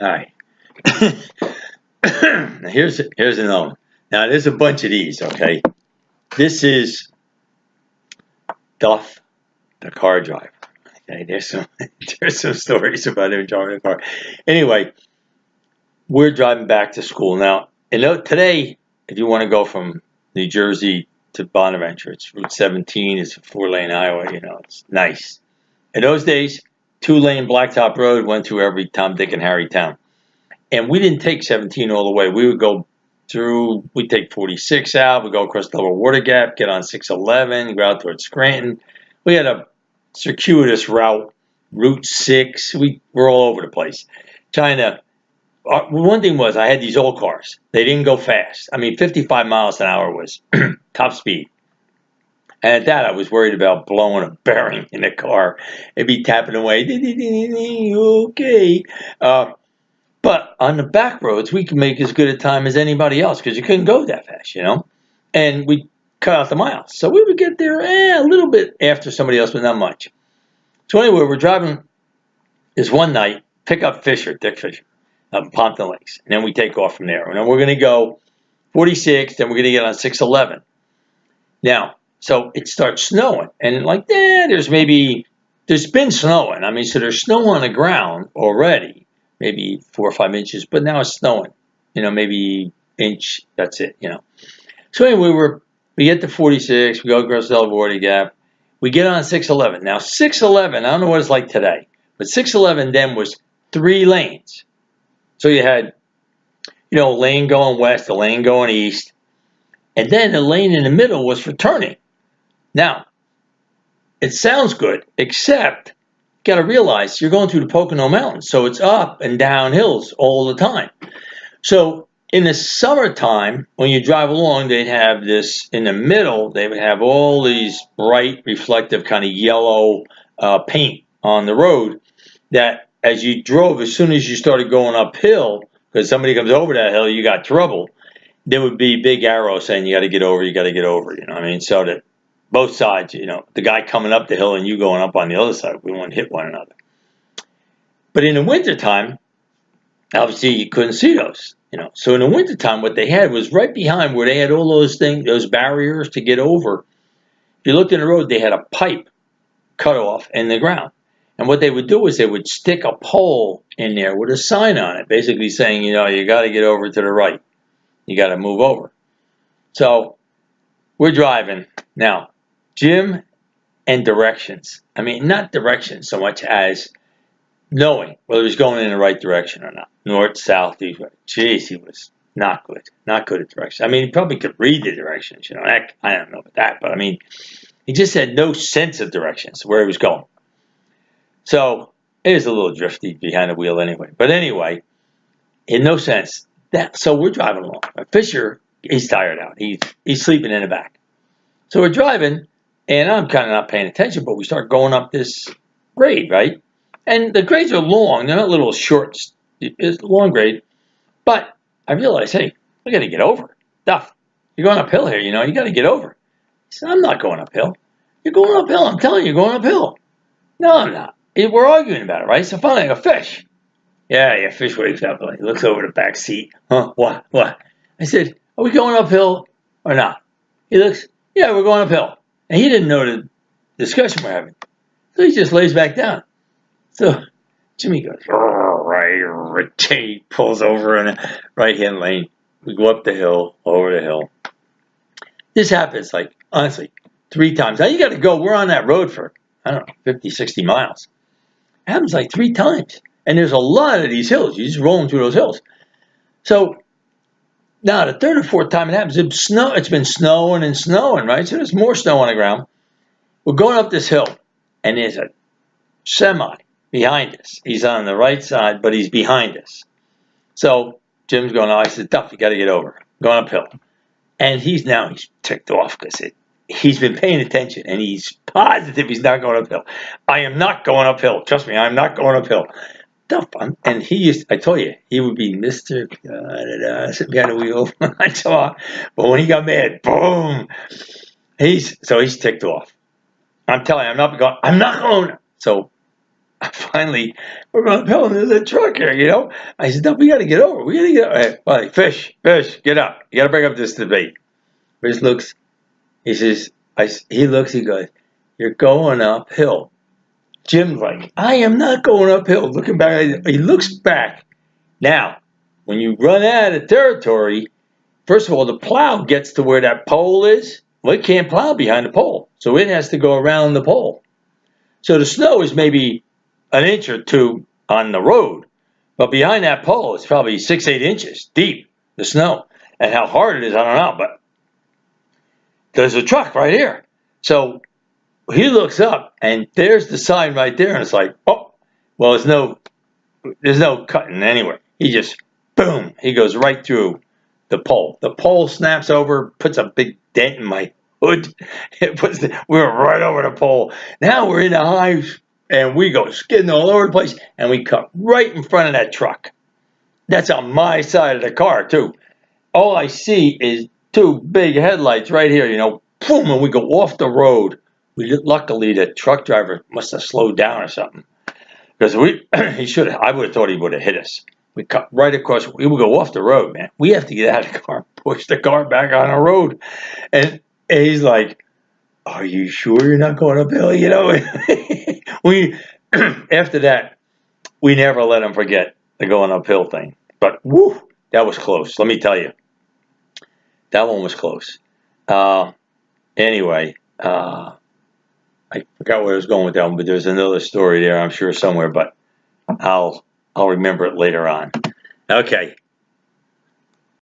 All right. Now here's another one. Now there's a bunch of these. Okay, this is Duff, the car driver. Okay, there's some stories about him driving a car. Anyway, we're driving back to school now. Today, if you want to go from New Jersey to Bonaventure, it's Route 17. It's a 4-lane highway. It's nice. In those days, 2-lane blacktop road went through every Tom, Dick, and Harry town. And we didn't take 17 all the way. We would go through, we'd take 46 out, we'd go across the Lower Water Gap, get on 611, go out towards Scranton. We had a circuitous route, Route 6. We were all over the place. One thing was, I had these old cars. They didn't go fast. I mean, 55 miles an hour was top speed. And at that, I was worried about blowing a bearing in the car. It'd be tapping away. Okay. But on the back roads, we could make as good a time as anybody else because you couldn't go that fast, And we cut out the miles. So we would get there a little bit after somebody else, but not much. So anyway, we're driving this one night, pick up Dick Fisher, up in Pompton Lakes. And then we take off from there. And then we're going to go 46, then we're going to get on 611. Now, so it starts snowing. And there's been snowing. I mean, so there's snow on the ground already. Maybe 4 or 5 inches, but now it's snowing, maybe inch, that's it, So anyway, we get to 46, we go across the Water Gap, we get on 611. Now 611, I don't know what it's like today, but 611 then was 3 lanes. So you had, a lane going west, a lane going east, and then the lane in the middle was for turning. Now, it sounds good, except got to realize you're going through the Pocono Mountains, so it's up and down hills all the time. So in the summertime, when you drive along, they'd have this in the middle. They would have all these bright, reflective, kind of yellow paint on the road that as you drove, as soon as you started going uphill, because somebody comes over that hill, you got trouble, there would be big arrows saying you got to get over, you got to get over, so that both sides, the guy coming up the hill and you going up on the other side, we wouldn't hit one another. But in the wintertime, obviously you couldn't see those, So in the wintertime, what they had was right behind where they had all those barriers to get over. If you looked in the road, they had a pipe cut off in the ground. And what they would do is they would stick a pole in there with a sign on it, basically saying, you got to get over to the right. You got to move over. So we're driving. Now, Jim and directions. I mean, not directions so much as knowing whether he's going in the right direction or not. North, south, east, west. Jeez, he was not good. Not good at directions. I mean, he probably could read the directions, I don't know about that. But, I mean, he just had no sense of directions, where he was going. So, it was a little drifty behind the wheel anyway. But anyway, in no sense. So, we're driving along. Fisher, he's tired out. He's sleeping in the back. So, we're driving. And I'm kind of not paying attention, but we start going up this grade, right? And the grades are long. They're not little short. It's a long grade. But I realized, hey, we got to get over. Duff, you're going uphill here, you got to get over. He said, I'm not going uphill. You're going uphill. I'm telling you, you're going uphill. No, I'm not. We're arguing about it, right? So finally I go, Fish. Yeah, Fish wakes up. He looks over the back seat. Huh? What? I said, are we going uphill or not? He looks, yeah, we're going uphill. And he didn't know the discussion we're having. So he just lays back down. So Jimmy goes, right, he pulls over in a right-hand lane. We go up the hill, over the hill. This happens, honestly, 3 times. Now you got to go. We're on that road for, 50, 60 miles. It happens 3 times. And there's a lot of these hills. You're just rolling through those hills. So now, the 3rd or 4th time it happens, it's been snowing and snowing, right? So there's more snow on the ground. We're going up this hill, and there's a semi behind us. He's on the right side, but he's behind us. So Jim's going, I said, Duff, you got to get over. Going uphill. And he's ticked off because he's been paying attention, and he's positive he's not going uphill. I am not going uphill. Trust me, I'm not going uphill. And I told you, he would be Mr. Sitting behind the wheel. But when he got mad, boom, he's ticked off. I'm telling you, I'm not going. So finally, we're going uphill and there's a truck here, you know. I said, no, we got to get over. We got to get over. Hey, well, fish, get up. You got to bring up this debate. Fish looks, he says, he looks, he goes, you're going uphill. Jim's like, I am not going uphill. Looking back, he looks back. Now, when you run out of territory, first of all, the plow gets to where that pole is. Well, it can't plow behind the pole, so it has to go around the pole. So the snow is maybe an inch or two on the road, but behind that pole, it's probably 6, 8 inches deep, the snow. And how hard it is, I don't know, but there's a truck right here. So he looks up, and there's the sign right there, and it's like, oh, well, there's no cutting anywhere. He just, boom, he goes right through the pole. The pole snaps over, puts a big dent in my hood. We were right over the pole. Now we're in the highs, and we go skidding all over the place, and we cut right in front of that truck. That's on my side of the car, too. All I see is two big headlights right here, you know, boom, and we go off the road. Luckily, the truck driver must have slowed down or something. Because he should have, I would have thought he would have hit us. We cut right across, we would go off the road, man. We have to get out of the car, push the car back on the road. And he's like, are you sure you're not going uphill? You know, after that, we never let him forget the going uphill thing. But whoo, that was close. Let me tell you, that one was close. Anyway, I forgot where I was going with that one, but there's another story there, I'm sure somewhere. But I'll remember it later on. Okay,